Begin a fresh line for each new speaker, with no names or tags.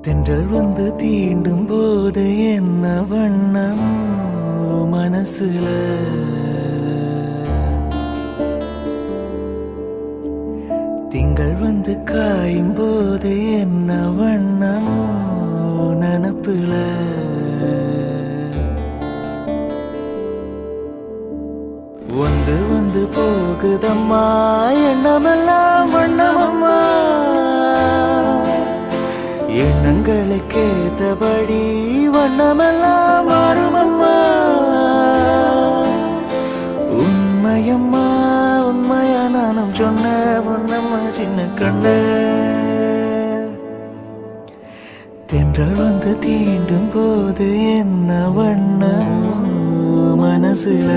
தென்றல் வந்து தீண்டும் போது என்ன வண்ணமோ மனசுல திங்கள் வந்து காயும் போது என்ன வண்ணமோ நனப்புல வந்து வந்து போகுதம்மா எண்ணமெல்லாம் வண்ணமம்மா எண்ணங்களுக்கேத்தபடி வண்ணமெல்லாம் மாறுமம்மா உண்மையம்மா உண்மையா நானும் சொன்ன பொன்னம்மா சின்ன கண்ணு தென்றல் வந்து தீண்டும் போது என்ன வண்ணமோ மனசுல